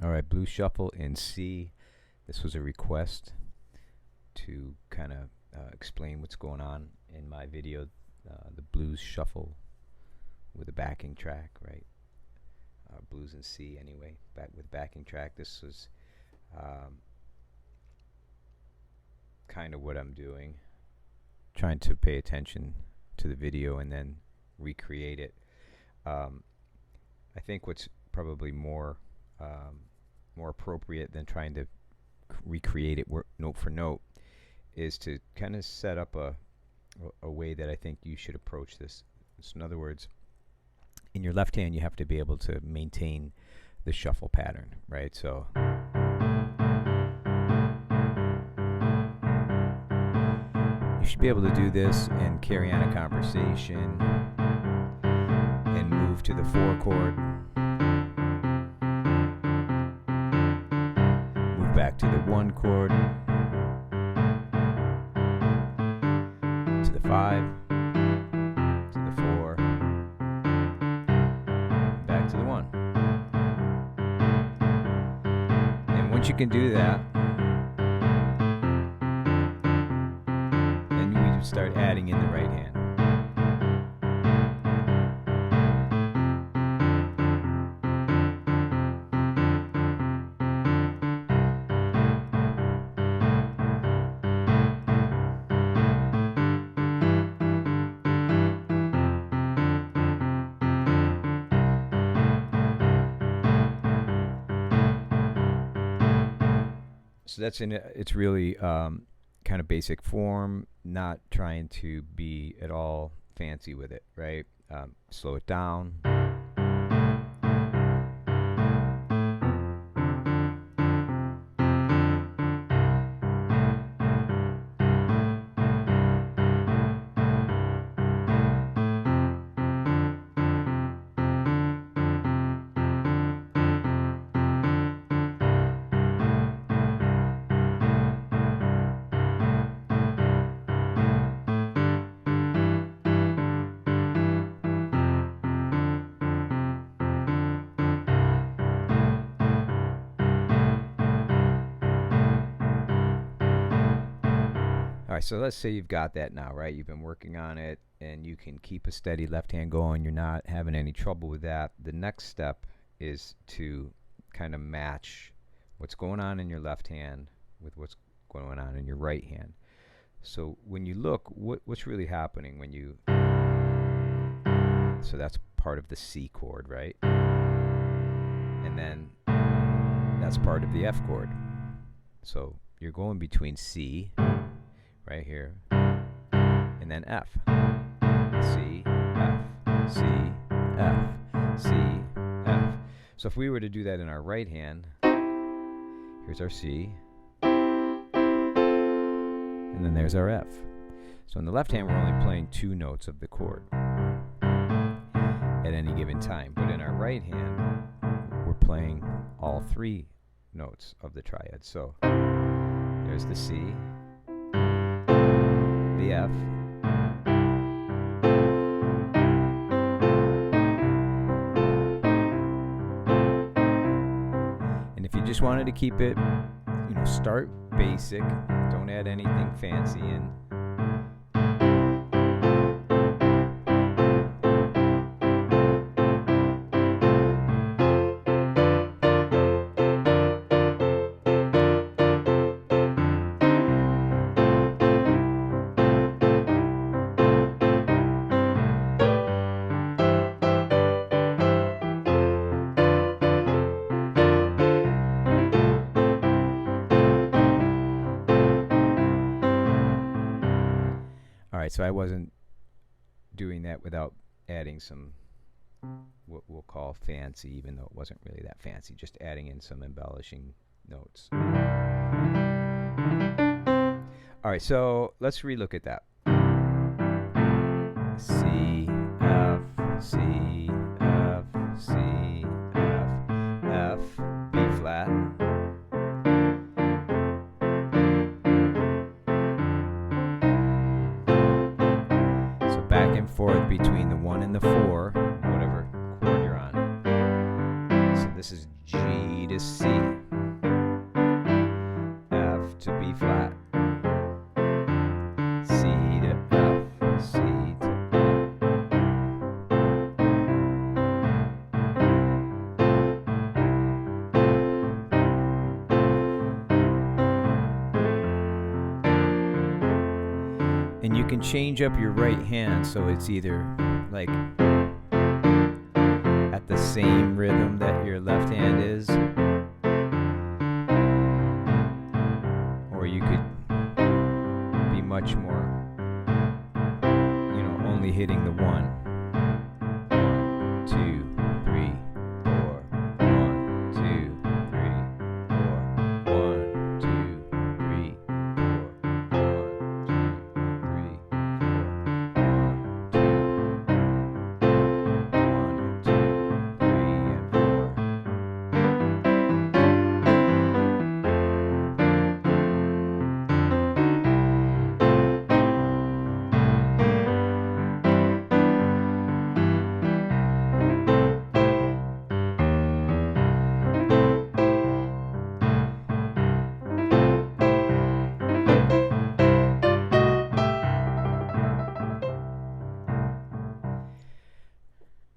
All right, blues shuffle in C. This was a request to kind of explain what's going on in my video, the blues shuffle with a backing track, right? Blues in C anyway, with backing track. This was kind of what I'm doing, trying to pay attention to the video and then recreate it. I think what's probably more appropriate than trying to recreate it note for note is to kind of set up a way that I think you should approach this. So in other words, in your left hand you have to be able to maintain the shuffle pattern, right? So you should be able to do this and carry on a conversation and move to the 4 chord, move back to the 1 chord, to the 5, to the 4, back to the 1. And once you can do that, then we start adding in the right hand. So that's it's really kind of basic form, not trying to be at all fancy with it, right? Slow it down. Alright, so let's say you've got that now, right? You've been working on it and you can keep a steady left hand going. You're not having any trouble with that. The next step is to kind of match what's going on in your left hand with what's going on in your right hand. So when you look, what's really happening when you... So that's part of the C chord, right? And then that's part of the F chord. So you're going between C... right here, and then F. C, F, C, F, C, F. So if we were to do that in our right hand, here's our C, and then there's our F. So in the left hand, we're only playing 2 notes of the chord at any given time. But in our right hand, we're playing all 3 notes of the triad. So there's the C, the F, and if you just wanted to keep it, start basic, don't add anything fancy in. Alright, so I wasn't doing that without adding some, what we'll call fancy, even though it wasn't really that fancy, just adding in some embellishing notes. Alright, so let's relook at that. C, F, C, F, C, F, F, B flat. Back and forth between the 1 and the 4, whatever chord you're on. So this is G to C, F to B flat, C to F, C to and you can change up your right hand so it's either like at the same rhythm that your left hand is, or you could be much more, only hitting the 1, 2, 3, 4, 1, 2, 3, 4, 1, 2, 3, 4,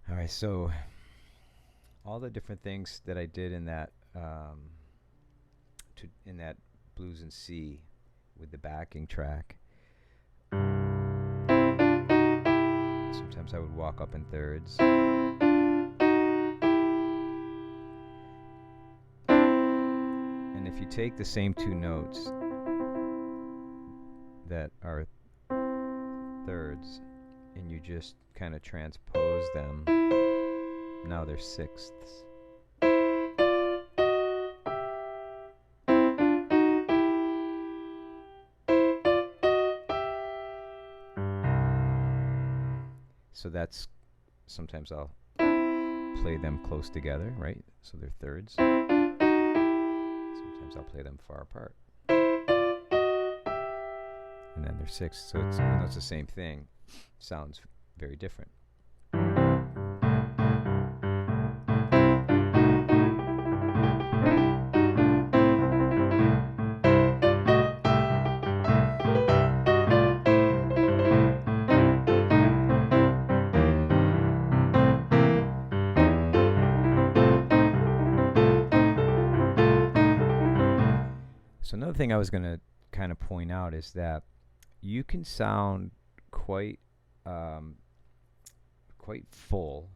All right, so all the different things that I did in that in that blues in C with the backing track. Sometimes I would walk up in thirds. And if you take the same two notes that are thirds and you just kind of transpose them, now they're sixths. So that's, sometimes I'll play them close together, right? So they're thirds. Sometimes I'll play them far apart. And then they're sixths. So it's, even though it's the same thing, sounds very different. So another thing I was going to kind of point out is that you can sound quite full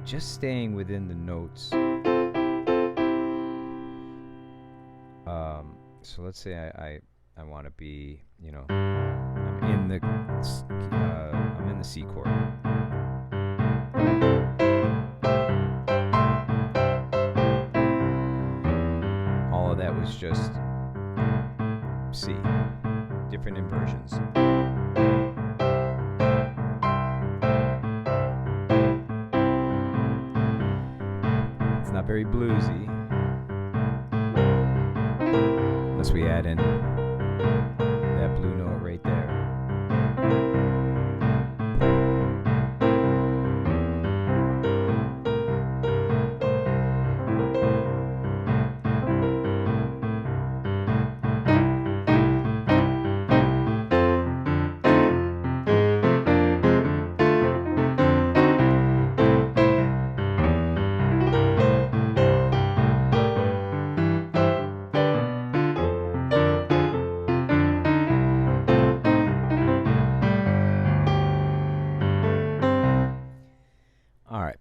just staying within the notes. So let's say I want to be, I'm in the C chord. That was just C, different inversions. It's not very bluesy, unless we add in that blue note right there.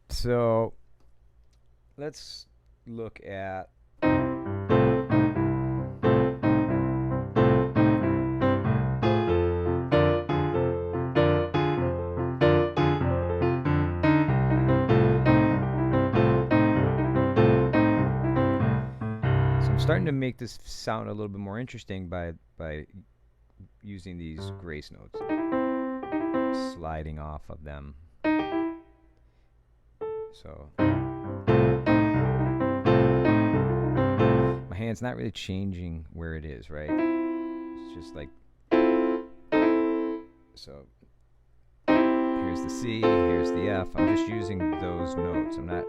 So let's look at starting to make this sound a little bit more interesting by using these grace notes, sliding off of them. So my hand's not really changing where it is, right? It's just like, so here's the C, here's the F. I'm just using those notes. I'm not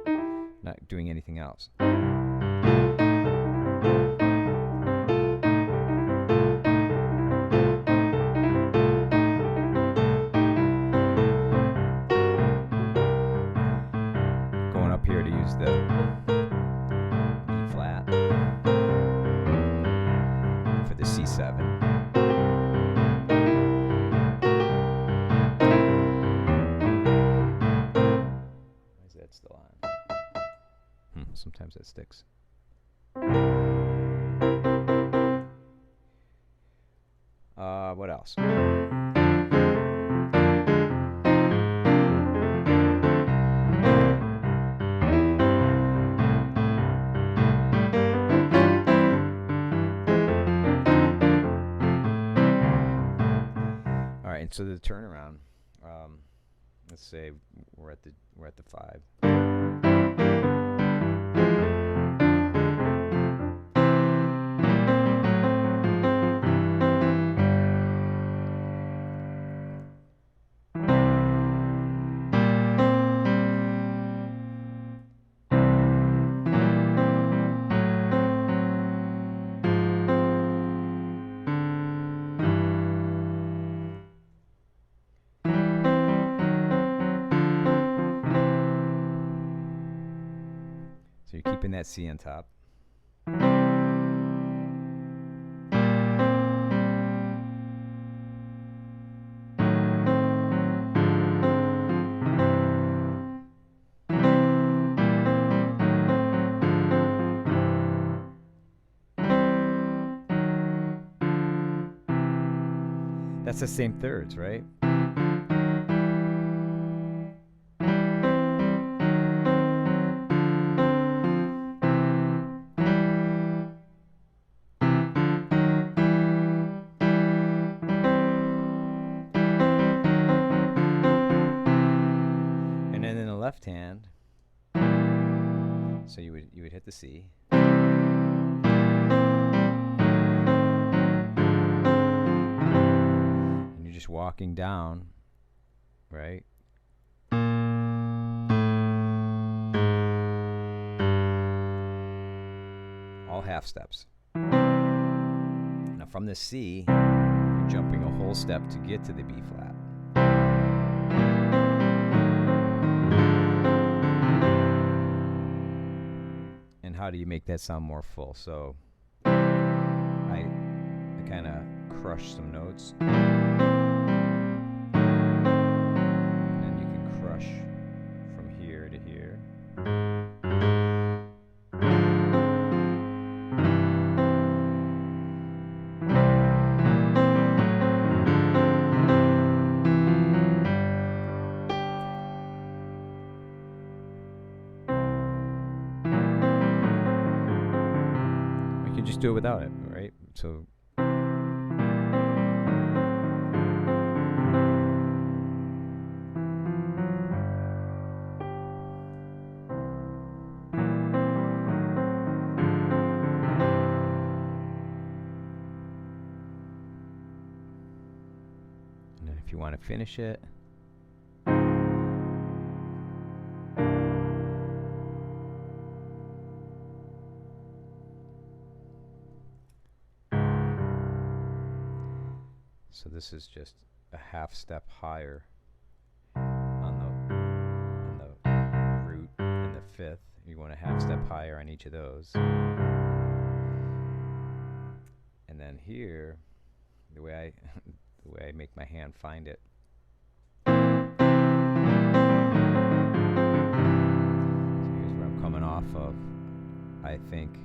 not doing anything else. Going up here to use the B flat for the C7. Why is that still on? Sometimes that sticks. What else? All right, and so the turnaround. Let's say we're at the 5. So you're keeping that C on top. That's the same thirds, right? And then in the left hand, so you would hit the C. And you're just walking down, right? All half steps. Now from the C, you're jumping a whole step to get to the B flat. And how do you make that sound more full? So I kind of crush some notes. And you can crush from here to here. You can just do it without it, right? So and then if you want to finish it, so this is just a half step higher on the root and the fifth. You want a half step higher on each of those. And then here, the way I make my hand find it. So here's where I'm coming off of. I think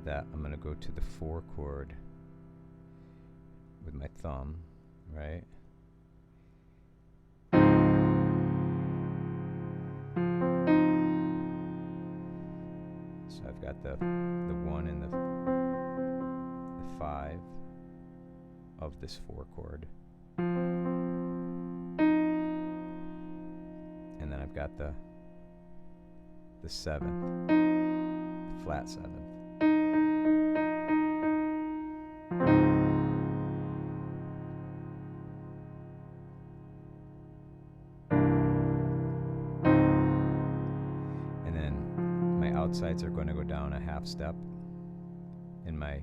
that I'm going to go to the 4 chord with my thumb, right? So I've got the 1 and the 5 of this 4 chord. And then I've got the 7th, the flat 7th. And then outsides are going to go down a half step, and my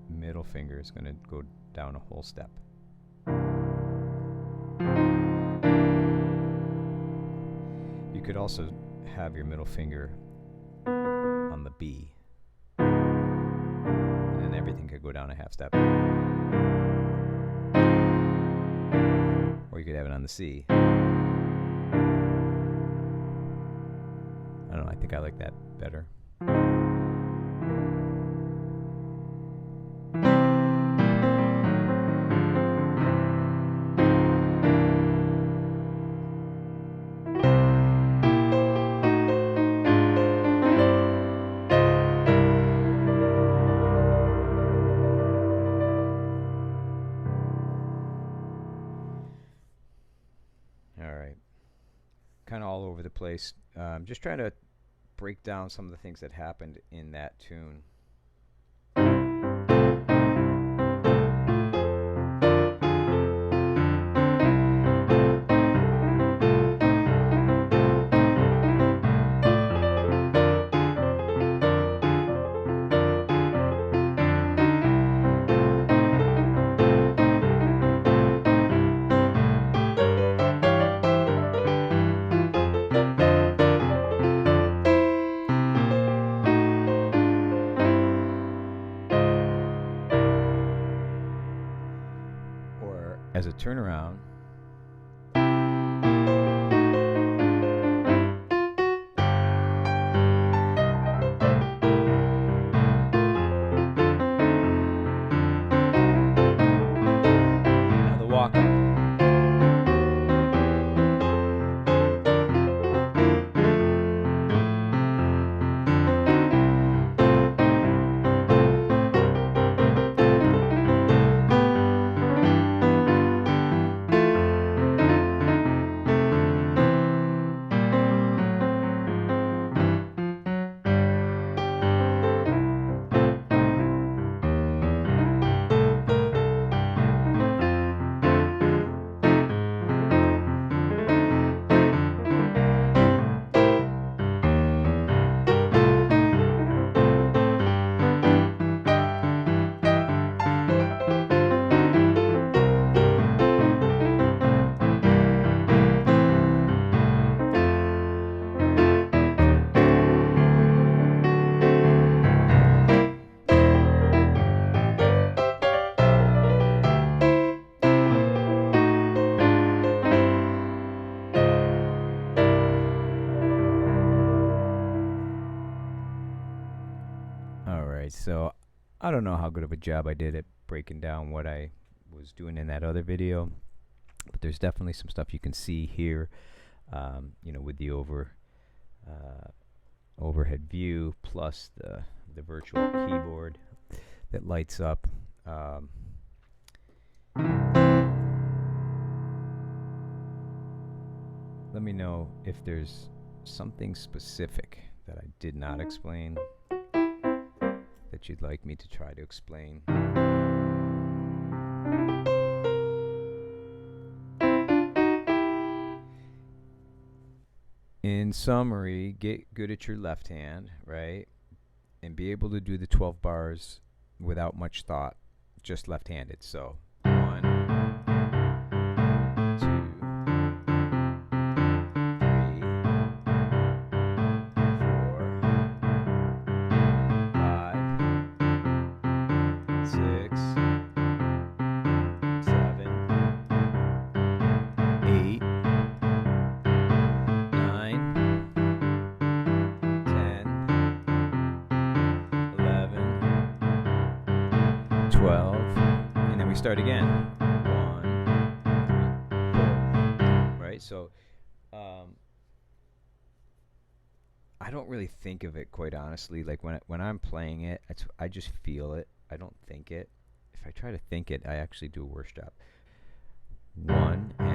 middle finger is going to go down a whole step. You could also have your middle finger on the B, and then everything could go down a half step. Or you could have it on the C. I don't know, I think I like that better. Kind of all over the place. Just trying to break down some of the things that happened in that tune. As a turnaround, now the walk up. So I don't know how good of a job I did at breaking down what I was doing in that other video, but there's definitely some stuff you can see here, with the overhead view plus the virtual keyboard that lights up. Let me know if there's something specific that I did not explain that you'd like me to try to explain. In summary, get good at your left hand, right? And be able to do the 12 bars without much thought, just left-handed. So 1, 2, 3, 4, 5, 6, 7, 8, 9, 10, 11, 12, and then we start again. 1, 3, 4, right? So I don't really think of it, quite honestly. Like when I'm playing it, I just feel it. I don't think it. If I try to think it, I actually do a worse job. 1 and